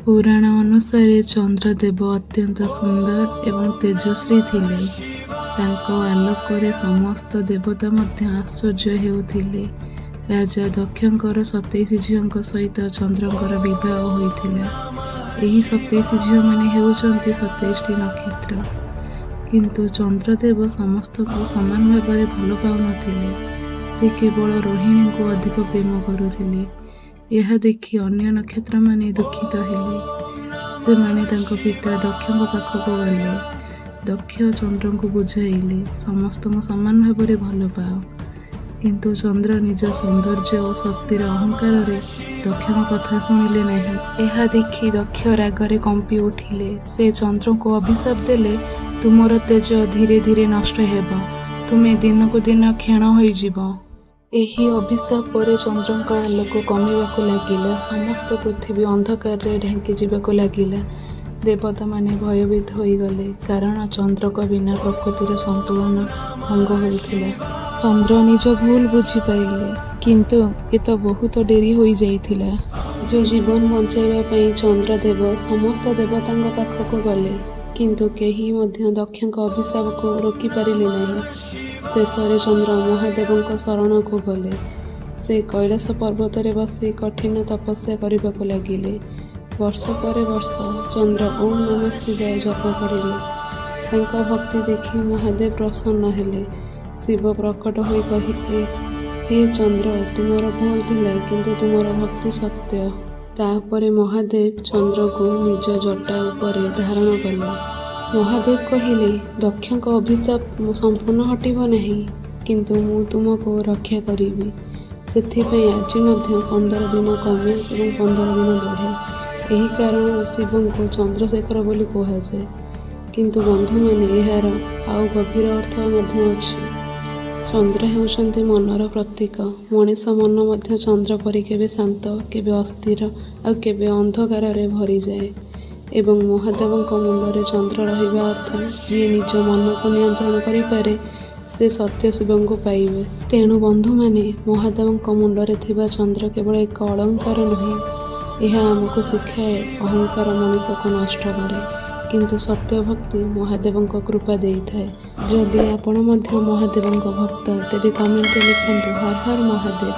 ପୁରାଣ ଅନୁସାରେ ଚନ୍ଦ୍ରଦେବ ଅତ୍ୟନ୍ତ ସୁନ୍ଦର ଏବଂ ତେଜସ୍ୱୀ ଥିଲେ। ତାଙ୍କ ଆଲୋକରେ ସମସ୍ତ ଦେବତା ମଧ୍ୟ ଆଶ୍ଚର୍ଯ୍ୟ ହେଉଥିଲେ। ରାଜା ଦକ୍ଷଙ୍କର 27 ଝିଅଙ୍କ ସହିତ ଚନ୍ଦ୍ରଙ୍କର ବିବାହ ହୋଇଥିଲା। ଏହି 27 ଝିଅମାନେ ହେଉଛନ୍ତି 27ଟି ନକ୍ଷତ୍ର। କିନ୍ତୁ ଚନ୍ଦ୍ରଦେବ ସମସ୍ତଙ୍କୁ ସମାନ ଭାବରେ ଭଲ ପାଉନଥିଲେ। ସେ କେବଳ ରୋହିଣୀଙ୍କୁ ଅଧିକ ପ୍ରେମ କରୁଥିଲେ। ଏହା ଦେଖି ଅନ୍ୟ ନକ୍ଷତ୍ରମାନେ ଦୁଃଖିତ ହେଲେ। ସେମାନେ ତାଙ୍କ ପିତା ଦକ୍ଷଙ୍କ ପାଖକୁ ଗଲେ। ଦକ୍ଷ ଚନ୍ଦ୍ରଙ୍କୁ ବୁଝାଇଲେ, ସମସ୍ତଙ୍କୁ ସମାନ ଭାବରେ ଭଲ ପାଅ। କିନ୍ତୁ ଚନ୍ଦ୍ର ନିଜ ସୌନ୍ଦର୍ଯ୍ୟ ଓ ଶକ୍ତିର ଅହଙ୍କାରରେ ଦକ୍ଷଙ୍କ କଥା ଶୁଣିଲେ ନାହିଁ। ଏହା ଦେଖି ଦକ୍ଷ ରାଗରେ କମ୍ପି ଉଠିଲେ। ସେ ଚନ୍ଦ୍ରଙ୍କୁ ଅଭିଶାପ ଦେଲେ, ତୁମର ତେଜ ଧୀରେ ଧୀରେ ନଷ୍ଟ ହେବ। ତୁମେ ଦିନକୁ ଦିନ କ୍ଷୀଣ ହୋଇଯିବ। ଏହି ଅଭିଶାପ ପରେ ଚନ୍ଦ୍ରଙ୍କ ଆଲୋକ କମିବାକୁ ଲାଗିଲା। ସମସ୍ତ ପୃଥିବୀ ଅନ୍ଧକାରରେ ଢାଙ୍କି ଯିବାକୁ ଲାଗିଲା। ଦେବତାମାନେ ଭୟଭୀତ ହୋଇଗଲେ, କାରଣ ଚନ୍ଦ୍ରଙ୍କ ବିନା ପ୍ରକୃତିର ସନ୍ତୁଳନ ଭଙ୍ଗ ହୋଇଥିଲା। ଚନ୍ଦ୍ର ନିଜ ଭୁଲ ବୁଝିପାରିଲେ, କିନ୍ତୁ ଏ ତ ବହୁତ ଡେରି ହୋଇଯାଇଥିଲା। ନିଜ ଜୀବନ ବଞ୍ଚାଇବା ପାଇଁ ଚନ୍ଦ୍ରଦେବ ସମସ୍ତ ଦେବତାଙ୍କ ପାଖକୁ ଗଲେ, କିନ୍ତୁ କେହି ମଧ୍ୟ ଦକ୍ଷଙ୍କ ଅଭିଶାପକୁ ରୋକିପାରିଲେ ନାହିଁ। ଶେଷରେ ଚନ୍ଦ୍ର ମହାଦେବଙ୍କ ଶରଣକୁ ଗଲେ। ସେ କୈଳାସ ପର୍ବତରେ ବସି କଠିନ ତପସ୍ୟା କରିବାକୁ ଲାଗିଲେ। ବର୍ଷ ପରେ ବର୍ଷ ଚନ୍ଦ୍ର ଓଁ ନମଃ ଶିବାୟ ଜପ କରିଲେ। ତାଙ୍କ ଭକ୍ତି ଦେଖି ମହାଦେବ ପ୍ରସନ୍ନ ହେଲେ। ଶିବ ପ୍ରକଟ ହୋଇ କହିଲେ, ହେ ଚନ୍ଦ୍ର, ତୁମର ଭୁଲ ଥିଲା, କିନ୍ତୁ ତୁମର ଭକ୍ତି ସତ୍ୟ। ତାପରେ ମହାଦେବ ଚନ୍ଦ୍ରକୁ ନିଜ ଜଟା ଉପରେ ଧାରଣ କଲେ। ମହାଦେବ କହିଲେ, ଦକ୍ଷଙ୍କ ଅଭିଶାପ ସମ୍ପୂର୍ଣ୍ଣ ହଟିବ ନାହିଁ, କିନ୍ତୁ ମୁଁ ତୁମକୁ ରକ୍ଷା କରିବି। ସେଥିପାଇଁ ଆଜି ମଧ୍ୟ 15 ଦିନ କମେ ଏବଂ 15 ଦିନ ବଢ଼େ। ଏହି କାରଣରୁ ଶିବଙ୍କୁ ଚନ୍ଦ୍ରଶେଖର ବୋଲି କୁହାଯାଏ। କିନ୍ତୁ ବନ୍ଧୁମାନେ, ଏହାର ଆଉ ଗଭୀର ଅର୍ଥ ମଧ୍ୟ ଅଛି। ଚନ୍ଦ୍ର ହେଉଛନ୍ତି ମନର ପ୍ରତୀକ। ମଣିଷ ମନ ମଧ୍ୟ ଚନ୍ଦ୍ର ପରି କେବେ ଶାନ୍ତ, କେବେ ଅସ୍ଥିର, ଆଉ କେବେ ଅନ୍ଧକାରରେ ଭରିଯାଏ। ଏବଂ ମହାଦେବଙ୍କ ମୁଣ୍ଡରେ ଚନ୍ଦ୍ର ରହିବା ଅର୍ଥ, ଯିଏ ନିଜ ମନକୁ ନିୟନ୍ତ୍ରଣ କରିପାରେ, ସେ ସତ୍ୟ ଶିବଙ୍କୁ ପାଇବେ। ତେଣୁ ବନ୍ଧୁମାନେ, ମହାଦେବଙ୍କ ମୁଣ୍ଡରେ ଥିବା ଚନ୍ଦ୍ର କେବଳ ଏକ ଅଳଙ୍କାର ନୁହେଁ। ଏହା ଆମକୁ ଶିଖାଏ, ଅହଙ୍କାର ମଣିଷକୁ ନଷ୍ଟ କରେ, କିନ୍ତୁ ସତ୍ୟ ଭକ୍ତି ମହାଦେବଙ୍କ କୃପା ଦେଇଥାଏ। ଯଦି ଆପଣ ମଧ୍ୟ ମହାଦେବଙ୍କ ଭକ୍ତ, ତେବେ କମେଣ୍ଟରେ ଲେଖନ୍ତୁ ହର ହର ମହାଦେବ।